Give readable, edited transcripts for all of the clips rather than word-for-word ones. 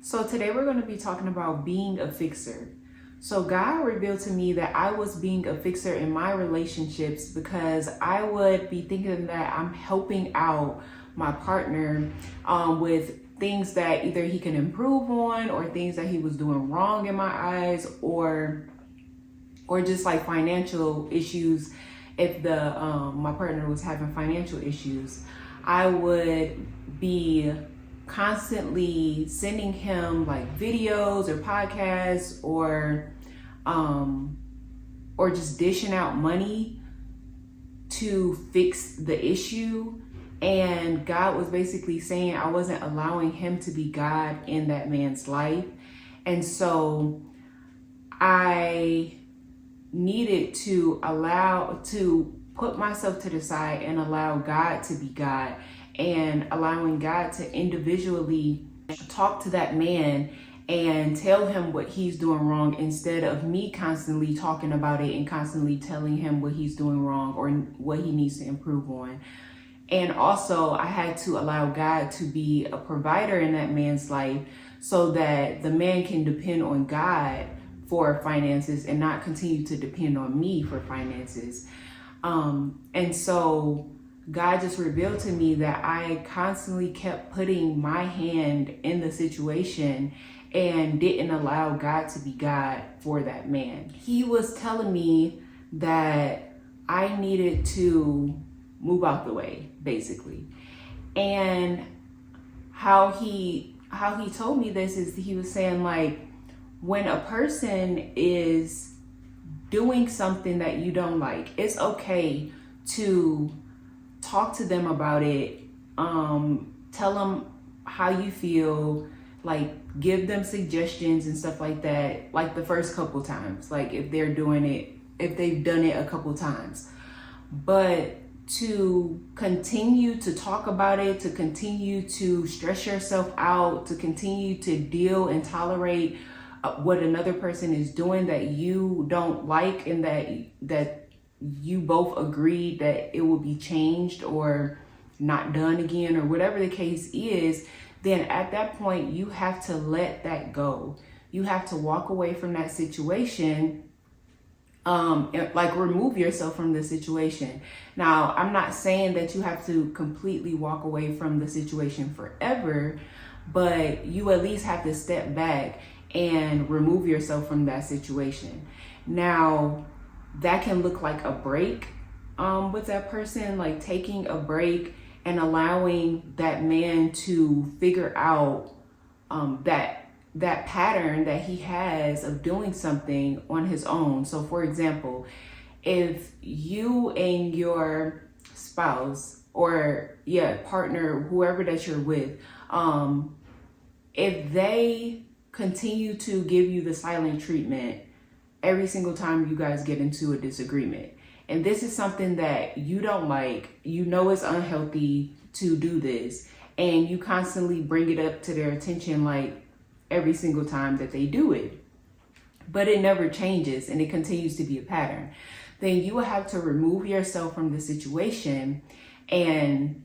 So today we're going to be talking about being a fixer. So God revealed to me that I was being a fixer in my relationships because I would be thinking that I'm helping out my partner with things that either he can improve on or things that he was doing wrong in my eyes, or just like financial issues. If the my partner was having financial issues, I would be constantly sending him like videos or podcasts or just dishing out money to fix the issue. And God was basically saying I wasn't allowing him to be God in that man's life. And so I needed to put myself to the side and allow God to be God, and allowing God to individually talk to that man and tell him what he's doing wrong, instead of me constantly talking about it and constantly telling him what he's doing wrong or what he needs to improve on. And also I had to allow God to be a provider in that man's life so that the man can depend on God for finances and not continue to depend on me for finances. And so God just revealed to me that I constantly kept putting my hand in the situation and didn't allow God to be God for that man. He was telling me that I needed to move out the way, basically. And how he told me this is he was saying, like, when a person is doing something that you don't like, it's okay to talk to them about it. Tell them how you feel, like give them suggestions and stuff like that, like the first couple times, like if they've done it a couple times. But to continue to talk about it, to continue to stress yourself out, to continue to deal and tolerate what another person is doing that you don't like, and that you both agreed that it will be changed or not done again, or whatever the case is, then at that point you have to let that go. You have to walk away from that situation, like remove yourself from the situation. Now, I'm not saying that you have to completely walk away from the situation forever, but you at least have to step back and remove yourself from that situation. Now, that can look like a break with that person, like taking a break and allowing that man to figure out that pattern that he has of doing something on his own. So for example, if you and your spouse or partner, whoever that you're with, if they continue to give you the silent treatment every single time you guys get into a disagreement, and this is something that you don't like, you know it's unhealthy to do this, and you constantly bring it up to their attention like every single time that they do it, but it never changes and it continues to be a pattern, then you will have to remove yourself from the situation and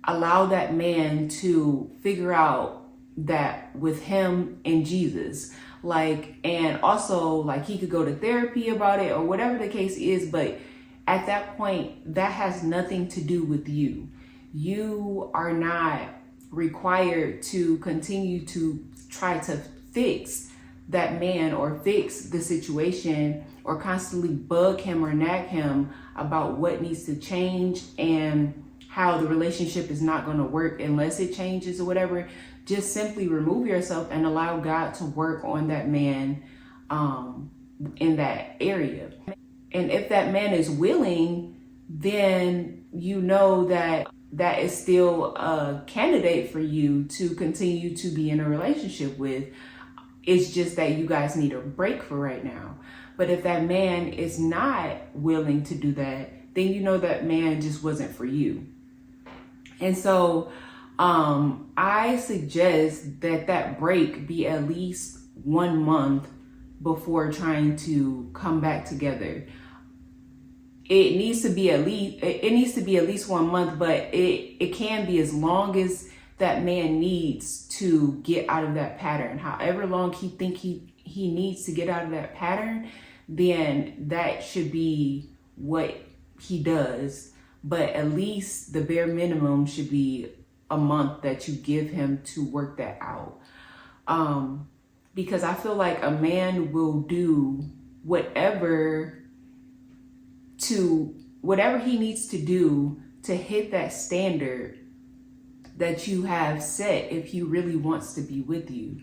allow that man to figure out that with him and Jesus, like, and also like he could go to therapy about it or whatever the case is. But at that point, that has nothing to do with you. You are not required to continue to try to fix that man or fix the situation or constantly bug him or nag him about what needs to change and how the relationship is not going to work unless it changes or whatever. Just simply remove yourself and allow God to work on that man in that area. And if that man is willing, then you know that that is still a candidate for you to continue to be in a relationship with. It's just that you guys need a break for right now. But if that man is not willing to do that, then you know that man just wasn't for you. And so I suggest that break be at least 1 month before trying to come back together. It needs to be at least 1 month, but it can be as long as that man needs to get out of that pattern. However long he think he needs to get out of that pattern, then that should be what he does. But at least the bare minimum should be a month that you give him to work that out. Because I feel like a man will do whatever he needs to do to hit that standard that you have set if he really wants to be with you.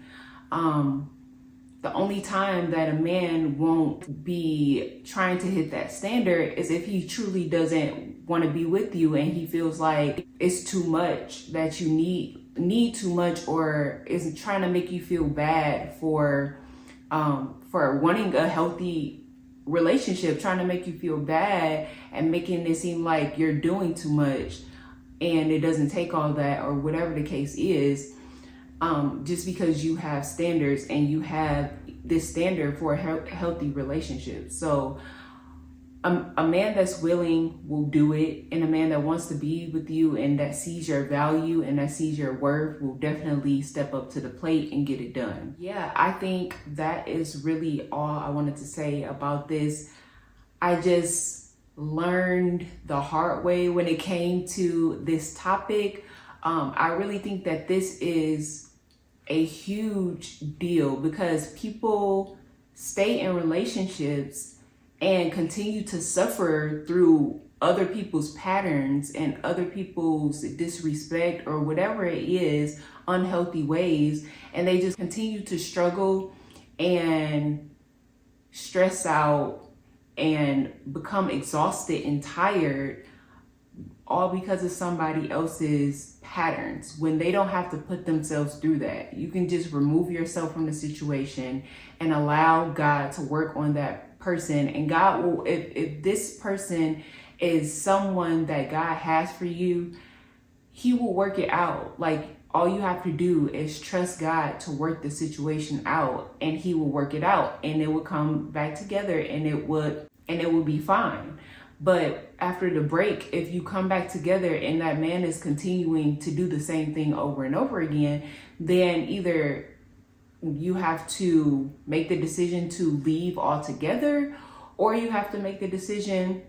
The only time that a man won't be trying to hit that standard is if he truly doesn't want to be with you and he feels like it's too much, that you need too much, or is trying to make you feel bad for wanting a healthy relationship, trying to make you feel bad and making it seem like you're doing too much and it doesn't take all that, or whatever the case is. Just because you have standards and you have this standard for a healthy relationship. So a man that's willing will do it, and a man that wants to be with you and that sees your value and that sees your worth will definitely step up to the plate and get it done. Yeah, I think that is really all I wanted to say about this. I just learned the hard way when it came to this topic. I really think that this is a huge deal because people stay in relationships and continue to suffer through other people's patterns and other people's disrespect or whatever it is, unhealthy ways, and they just continue to struggle and stress out and become exhausted and tired, all because of somebody else's patterns, when they don't have to put themselves through that. You can just remove yourself from the situation and allow God to work on that person. And God will, if this person is someone that God has for you, he will work it out. Like, all you have to do is trust God to work the situation out, and he will work it out, and it will come back together, and it will be fine. But after the break, if you come back together and that man is continuing to do the same thing over and over again, then either you have to make the decision to leave altogether, or you have to make the decision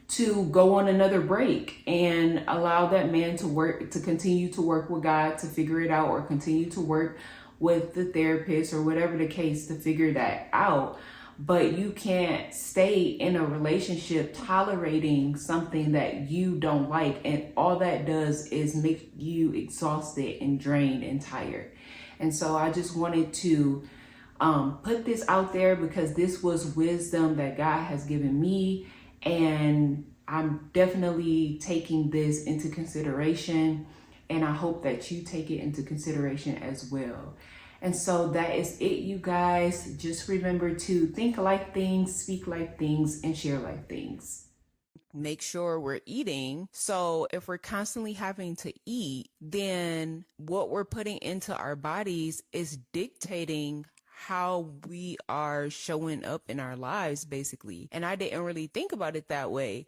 to go on another break and allow that man to continue to work with God to figure it out, or continue to work with the therapist or whatever the case to figure that out. But you can't stay in a relationship tolerating something that you don't like, and all that does is make you exhausted and drained and tired. And so I just wanted to put this out there because this was wisdom that God has given me, and I'm definitely taking this into consideration, and I hope that you take it into consideration as well. And so that is it, you guys. Just remember to think like things, speak like things, and share like things. Make sure we're eating. So if we're constantly having to eat, then what we're putting into our bodies is dictating how we are showing up in our lives, basically. And I didn't really think about it that way.